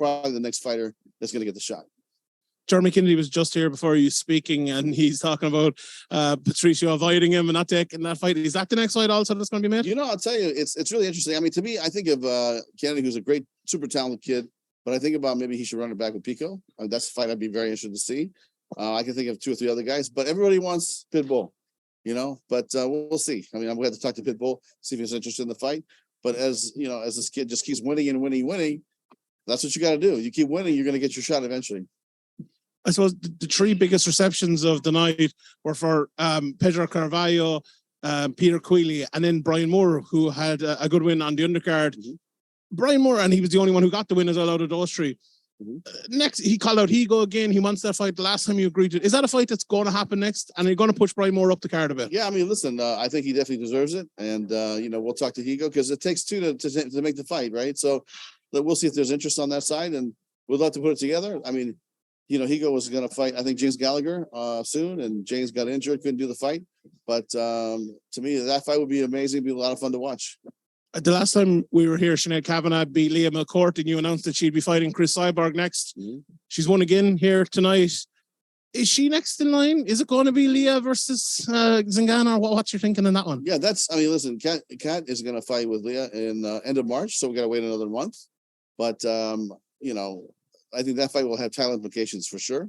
probably the next fighter that's going to get the shot. Jeremy Kennedy was just here before you speaking, and he's talking about Patricio avoiding him and not taking that fight. Is that the next fight also that's going to be made? You know, I'll tell you, it's really interesting. I mean, to me, I think of Kennedy, who's a great, super talented kid, but I think about maybe he should run it back with Pico. That's a fight I'd be very interested to see. I can think of 2 or 3 other guys, but everybody wants Pitbull, you know, but we'll see. I mean, I'm going to have to talk to Pitbull, see if he's interested in the fight. But as you know, as this kid just keeps winning and winning, that's what you got to do. You keep winning, you're going to get your shot eventually. I suppose the 3 biggest receptions of the night were for Pedro Carvalho, Peter Queally, and then Brian Moore, who had a good win on the undercard. Mm-hmm. Brian Moore, and he was the only one who got the win as well out of those 3. Mm-hmm. Next, he called out Higo again. He wants that fight. The last time you agreed to, is that a fight that's going to happen next? And are you going to push Brian Moore up the card a bit? Yeah, I mean, listen, I think he definitely deserves it. And, you know, we'll talk to Higo because it takes 2 to make the fight, right? So we'll see if there's interest on that side, and we'd love to put it together. I mean, you know, Higo was going to fight, I think, James Gallagher soon, and James got injured, couldn't do the fight. But to me, that fight would be amazing. It'd be a lot of fun to watch. The last time we were here, Sinead Kavanagh beat Leah McCourt, and you announced that she'd be fighting Chris Cyborg next. Mm-hmm. She's won again here tonight. Is she next in line? Is it going to be Leah versus Ngannou? What's your thinking on that one? Yeah, I mean, listen, Kat is going to fight with Leah in end of March, so we got to wait another month. But, you know, I think that fight will have title implications for sure.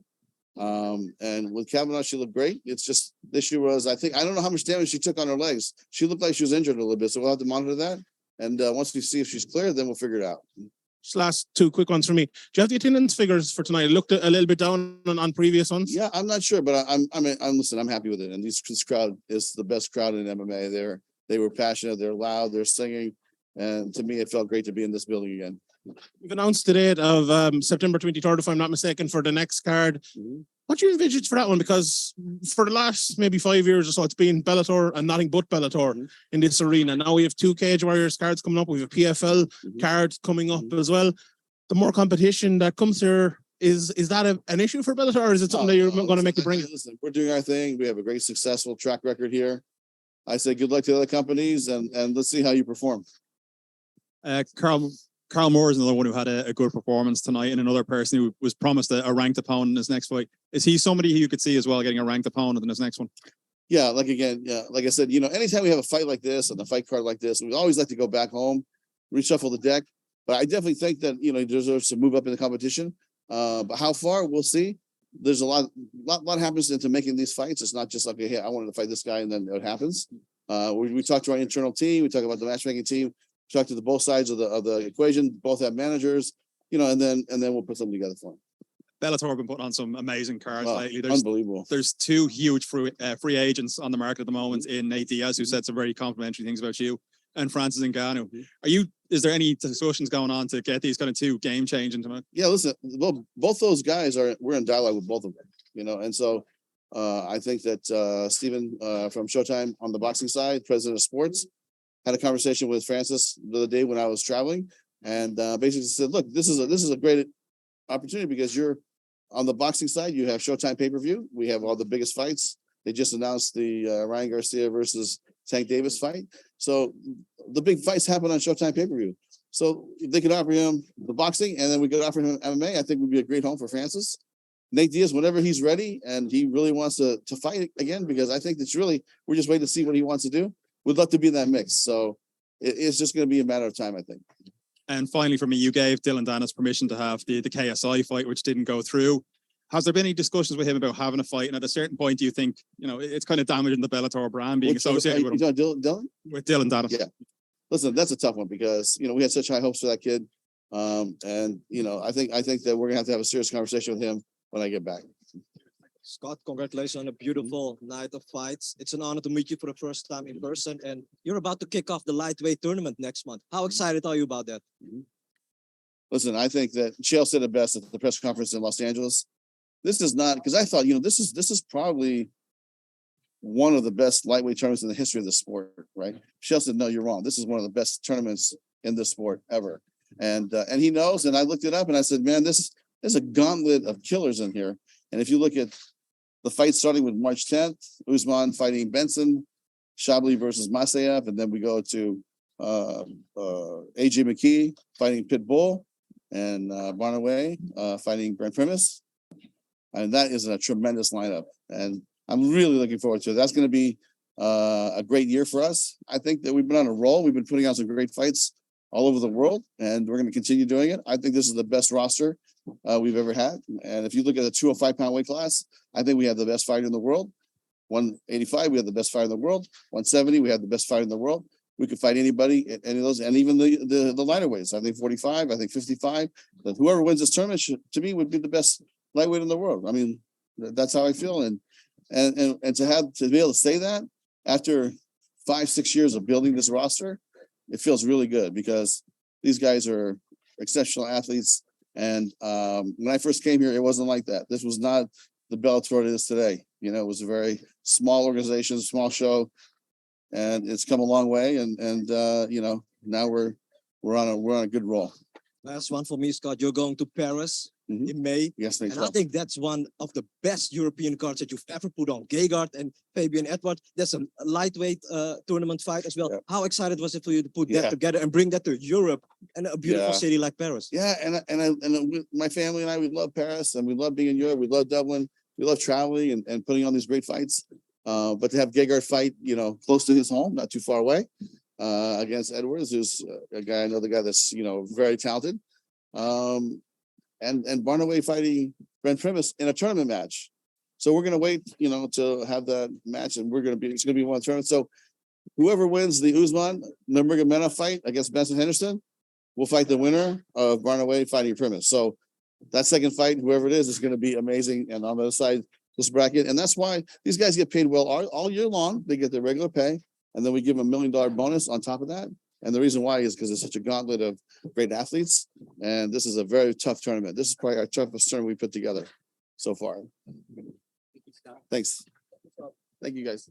And with Kavanagh, she looked great. It's just the issue was, I don't know how much damage she took on her legs. She looked like she was injured a little bit, so we'll have to monitor that. And once we see if she's clear, then we'll figure it out. Just last 2 quick ones for me. Do you have the attendance figures for tonight? It looked a little bit down on previous ones. Yeah, I'm not sure, but I'm happy with it. And this crowd is the best crowd in MMA. They were passionate, they're loud, they're singing, and to me, it felt great to be in this building again. You've announced the date of September 23rd, if I'm not mistaken, for the next card. Mm-hmm. What do you envisage for that one? Because for the last maybe 5 years or so, it's been Bellator and nothing but Bellator in this arena. Now we have 2 Cage Warriors cards coming up. We have a PFL card coming up as well. The more competition that comes here, is that an issue for Bellator, or is it something that you're going to make it bring? Listen, we're doing our thing. We have a great, successful track record here. I say good luck to the other companies, and let's see how you perform. Carl Moore is another one who had a good performance tonight, and another person who was promised a ranked opponent in his next fight. Is he somebody who you could see as well getting a ranked opponent in his next one? Yeah, like I said, you know, anytime we have a fight like this and a fight card like this, we always like to go back home, reshuffle the deck. But I definitely think that, you know, he deserves to move up in the competition. But how far, we'll see. There's a lot happens into making these fights. It's not just like, hey, I wanted to fight this guy and then it happens. We talk to our internal team. We talk about the matchmaking team. Talk to both sides of the equation. Both have managers, you know, and then we'll put something together for them. Bellator have been putting on some amazing cards lately. Unbelievable. There's 2 huge free agents on the market at the moment in Nate Diaz, who said some very complimentary things about you, and Francis Ngannou. Is there any discussions going on to get these kind of 2 game changing tonight? Yeah, listen, well, both those guys we're in dialogue with both of them, you know, and so I think that Stephen from Showtime on the boxing side, president of sports, had a conversation with Francis the other day when I was traveling, and basically said, "Look, this is a great opportunity because you're on the boxing side. You have Showtime pay-per-view. We have all the biggest fights. They just announced the Ryan Garcia versus Tank Davis fight. So the big fights happen on Showtime pay-per-view. So if they could offer him the boxing, and then we could offer him MMA, I think would be a great home for Francis. Nate Diaz, whenever he's ready and he really wants to fight again, because I think that's we're just waiting to see what he wants to do. We'd love to be in that mix. So it's just going to be a matter of time, I think. And finally, for me, you gave Dillon Danis permission to have the KSI fight, which didn't go through. Has there been any discussions with him about having a fight? And at a certain point, do you think, you know, it's kind of damaging the Bellator brand being associated with him? Dillon? With Dillon Danis. Yeah. Listen, that's a tough one because, you know, we had such high hopes for that kid. And, you know, I think that we're going to have a serious conversation with him when I get back. Scott, congratulations on a beautiful night of fights. It's an honor to meet you for the first time in person, and you're about to kick off the lightweight tournament next month. How excited are you about that? Listen, I think that Chael said it best at the press conference in Los Angeles. This is not, because I thought, you know, this is probably one of the best lightweight tournaments in the history of the sport, right? Chael said, no, you're wrong. This is one of the best tournaments in the sport ever. And he knows, and I looked it up and I said, man, there's a gauntlet of killers in here. And if you look at the fight starting with March 10th, Usman fighting Benson, Shabli versus Masayev, and then we go to AJ McKee fighting Pitbull, and Barnaway fighting Brent Primus. And that is a tremendous lineup. And I'm really looking forward to it. That's going to be a great year for us. I think that we've been on a roll. We've been putting out some great fights all over the world, and we're going to continue doing it. I think this is the best roster we've ever had. And if you look at the 205-pound weight class, I think we have the best fighter in the world. 185, we have the best fighter in the world. 170, we have the best fighter in the world. We could fight anybody at any of those, and even the lighter weights. I think 45, I think 55. But whoever wins this tournament to me would be the best lightweight in the world. I mean, that's how I feel. And to be able to say that after 5-6 years of building this roster, it feels really good because these guys are exceptional athletes. And when I first came here, it wasn't like that. This was not the Bellator it is today. You know, it was a very small organization, small show, and it's come a long way. And you know, now we're on a good roll. Last one for me, Scott. You're going to Paris in May. Yes, thanks. And I think that's one of the best European cards that you've ever put on. Gegard and Fabian Edward. That's a lightweight tournament fight as well. Yeah. How excited was it for you to put Yeah. that together and bring that to Europe and a beautiful Yeah. city like Paris? Yeah, and my family and I, we love Paris and we love being in Europe. We love Dublin. We love traveling and putting on these great fights. But to have Gegard fight, you know, close to his home, not too far away, against Edwards, who's a guy, another guy that's, you know, very talented. And Barnaway fighting Brent Primus in a tournament match. So we're gonna wait, you know, to have that match, and it's gonna be one tournament. So whoever wins the Usman Nurmagomedov fight against Benson Henderson will fight the winner of Barnaway fighting Primus. So that second fight, whoever it is going to be amazing. And on the other side, this bracket, and that's why these guys get paid well all year long. They get their regular pay, and then we give them $1 million bonus on top of that. And the reason why is because it's such a gauntlet of great athletes, and this is a very tough tournament. This is probably our toughest tournament we put together so far. Thanks. Thank you, guys.